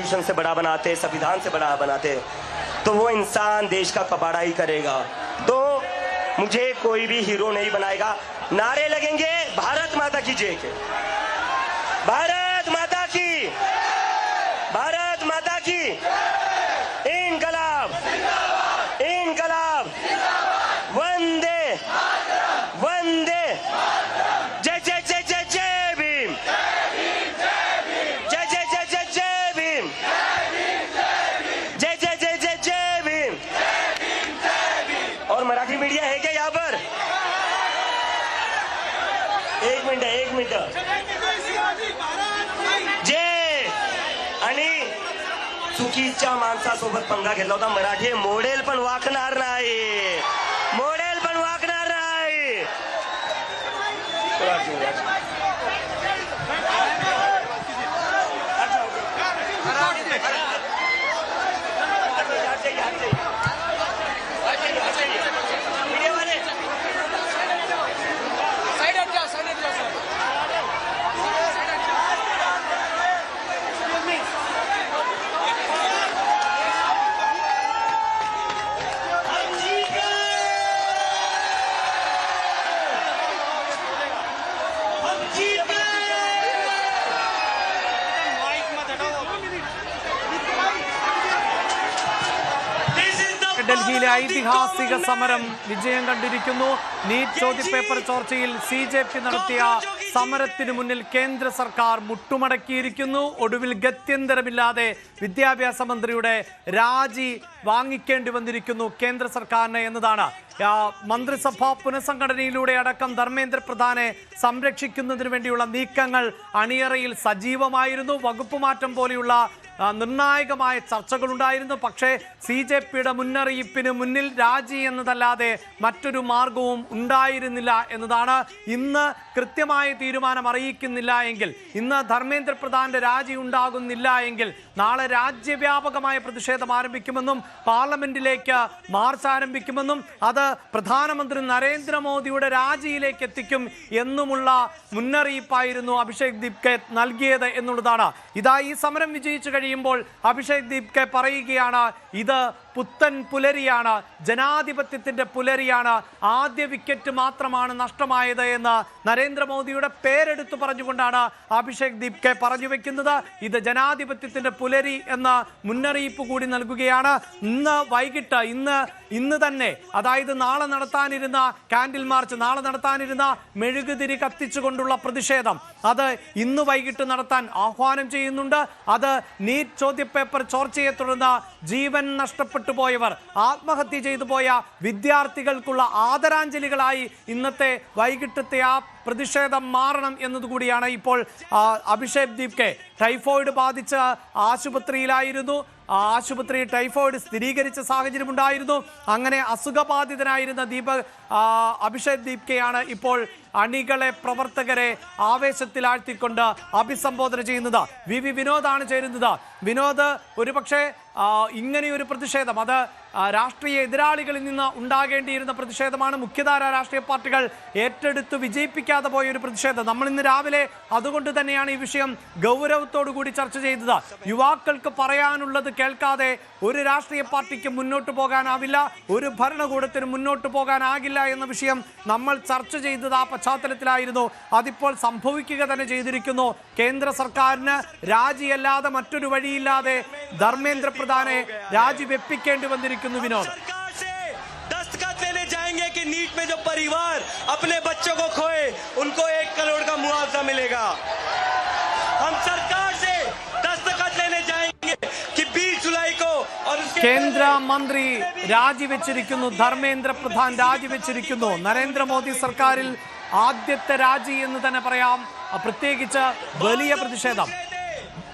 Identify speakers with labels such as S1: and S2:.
S1: Constitution से बड़ा बनाते, संविधान से बड़ा बनाते, तो वो इंसान देश का कबाड़ा ही करेगा। तो मुझे कोई भी हीरो नहीं बनाएगा। नारे लगेंगे भारत माता की जय के, भारत माता की, भारत माता की, इनकलाब, इनकलाब, वंदे वंदे, जय जय जय जय जय भीम, जय जय जय जय जय भीम, जय जय जय जय जय भीम। और मराठी मीडिया है क्या यहाँ पर? एक मिनिट, एक मिनिट। जय। आणि चुकीच्या माणसासोबत पंगा घेतला होता। मराठी मॉडेल पण वाकणार नाही, मॉडेल पण वाकणार नाही।
S2: ഡൽഹിയിലെ ഐതിഹാസിക സമരം വിജയം കണ്ടിരിക്കുന്നു. നീറ്റ് ചോദ്യപേപ്പർ ചോർച്ചയിൽ CJP നടത്തിയ സമരത്തിന് മുന്നിൽ കേന്ദ്ര സർക്കാർ മുട്ടുമടക്കിയിരിക്കുന്നു. ഒടുവിൽ ഗത്യന്തരമില്ലാതെ വിദ്യാഭ്യാസ മന്ത്രിയുടെ രാജി വാങ്ങിക്കേണ്ടി വന്നിരിക്കുന്നു കേന്ദ്ര സർക്കാരിന് എന്നതാണ്. മന്ത്രിസഭാ പുനഃസംഘടനയിലൂടെ അടക്കം ധർമ്മേന്ദ്ര പ്രധാനെ സംരക്ഷിക്കുന്നതിന് വേണ്ടിയുള്ള നീക്കങ്ങൾ അണിയറയിൽ സജീവമായിരുന്നു. വകുപ്പ് മാറ്റം പോലെയുള്ള നിർണായകമായ ചർച്ചകളുണ്ടായിരുന്നു. പക്ഷേ CJPയുടെ മുന്നറിയിപ്പിന് മുന്നിൽ രാജി എന്നതല്ലാതെ മറ്റൊരു മാർഗവും ഉണ്ടായിരുന്നില്ല എന്നതാണ്. ഇന്ന് കൃത്യമായ തീരുമാനം അറിയിക്കുന്നില്ല എങ്കിൽ, ഇന്ന് ധർമ്മേന്ദ്ര പ്രധാന്റെ രാജി ഉണ്ടാകുന്നില്ല എങ്കിൽ നാളെ രാജ്യവ്യാപകമായ പ്രതിഷേധം ആരംഭിക്കുമെന്നും പാർലമെന്റിലേക്ക് മാർച്ച് ആരംഭിക്കുമെന്നും അത് പ്രധാനമന്ത്രി നരേന്ദ്രമോദിയുടെ രാജിയിലേക്ക് എത്തിക്കും എന്നുമുള്ള മുന്നറിയിപ്പായിരുന്നു അഭിഷേക് ദീപ്കെ നൽകിയത് എന്നുള്ളതാണ്. ഇതാ ഈ സമരം വിജയിച്ചു കഴിയുമ്പോൾ അഭിഷേക് ദീപ്കെ പറയുകയാണ്, ഇത് പുത്തൻ പുലരിയാണ്, ജനാധിപത്യത്തിന്റെ പുലരിയാണ്, ആദ്യ വിക്കറ്റ് മാത്രമാണ് നഷ്ടമായത് എന്ന് നരേന്ദ്രമോദിയുടെ പേരെടുത്തു പറഞ്ഞുകൊണ്ടാണ് അഭിഷേക് ദീപ്കെ പറഞ്ഞു വെക്കുന്നത്. ഇത് ജനാധിപത്യത്തിന്റെ പുലരി എന്ന മുന്നറിയിപ്പ് കൂടി നൽകുകയാണ്. ഇന്ന് വൈകിട്ട്, ഇന്ന് തന്നെ, അതായത് നാളെ നടത്താനിരുന്ന കാൻഡിൽ മാർച്ച്, നാളെ നടത്താനിരുന്ന മെഴുകുതിരി കത്തിച്ചുകൊണ്ടുള്ള പ്രതിഷേധം, അത് ഇന്ന് വൈകിട്ട് നടത്താൻ ആഹ്വാനം ചെയ്യുന്നുണ്ട്. അത് നീറ്റ് ചോദ്യപേപ്പർ ചോർച്ചയെ തുടർന്ന് ജീവൻ നഷ്ടപ്പെട്ടു പോയവർ, ആത്മഹത്യ ചെയ്തു പോയ വിദ്യാർത്ഥികൾക്കുള്ള ആദരാഞ്ജലികളായി ഇന്നത്തെ വൈകിട്ടത്തെ ആ പ്രതിഷേധം മാറണം എന്നതുകൂടിയാണ്. ഇപ്പോൾ അഭിഷേക് ദീപ്കെ ടൈഫോയിഡ് ബാധിച്ച് ആശുപത്രിയിലായിരുന്നു. ആശുപത്രി ടൈഫോയിഡ് സ്ഥിരീകരിച്ച സാഹചര്യമുണ്ടായിരുന്നു. അങ്ങനെ അസുഖബാധിതനായിരുന്ന അഭിഷേക് ദീപ്കെയാണ് ഇപ്പോൾ അണികളെ, പ്രവർത്തകരെ ആവേശത്തിലാഴ്ത്തിക്കൊണ്ട് അഭിസംബോധന ചെയ്യുന്നത്. വി വിനോദാണ് ചേരുന്നത്. വിനോദ്, ഒരുപക്ഷെ ഇങ്ങനെയൊരു പ്രതിഷേധം അത് രാഷ്ട്രീയ എതിരാളികളിൽ നിന്ന് ഉണ്ടാകേണ്ടിയിരുന്ന പ്രതിഷേധമാണ്. മുഖ്യധാര രാഷ്ട്രീയ പാർട്ടികൾ ഏറ്റെടുത്ത് വിജയിപ്പിക്കാതെ പോയ ഒരു പ്രതിഷേധം. നമ്മൾ ഇന്ന് രാവിലെ അതുകൊണ്ട് തന്നെയാണ് ഈ വിഷയം ഗൗരവത്തോടു കൂടി ചർച്ച ചെയ്തത്. യുവാക്കൾക്ക് പറയാനുള്ളത് കേൾക്കാതെ ഒരു രാഷ്ട്രീയ പാർട്ടിക്ക് മുന്നോട്ട് പോകാനാവില്ല, ഒരു ഭരണകൂടത്തിന് മുന്നോട്ട് പോകാനാകില്ല എന്ന വിഷയം നമ്മൾ ചർച്ച ചെയ്തത് ആ പശ്ചാത്തലത്തിലായിരുന്നു. അതിപ്പോൾ സംഭവിക്കുക തന്നെ ചെയ്തിരിക്കുന്നു. കേന്ദ്ര സർക്കാരിന് രാജിയല്ലാതെ മറ്റൊരു വഴിയില്ലാതെ ധർമ്മേന്ദ്ര പ്രധാനെ രാജിവെപ്പിക്കേണ്ടി വന്നിരിക്കുന്നു. വിനോദ്,
S1: कि नीट में जो परिवार अपने बच्चों को खोए उनको 1 करोड़ का मुआवजा मिलेगा। हम सरकार से दस्तखत लेने जाएंगे कि 20 जुलाई को और
S2: കേന്ദ്ര മന്ത്രി രാജിവെച്ചിരിക്കുന്നു. ധർമ്മേന്ദ്ര പ്രധാൻ രാജിവെച്ചിരിക്കുന്നു. നരേന്ദ്രമോദി സർക്കാരിൽ ആദ്യത്തെ രാജി എന്ന് തന്നെ പറയാം. പ്രത്യേകിച്ച് വലിയ പ്രതിഷേധം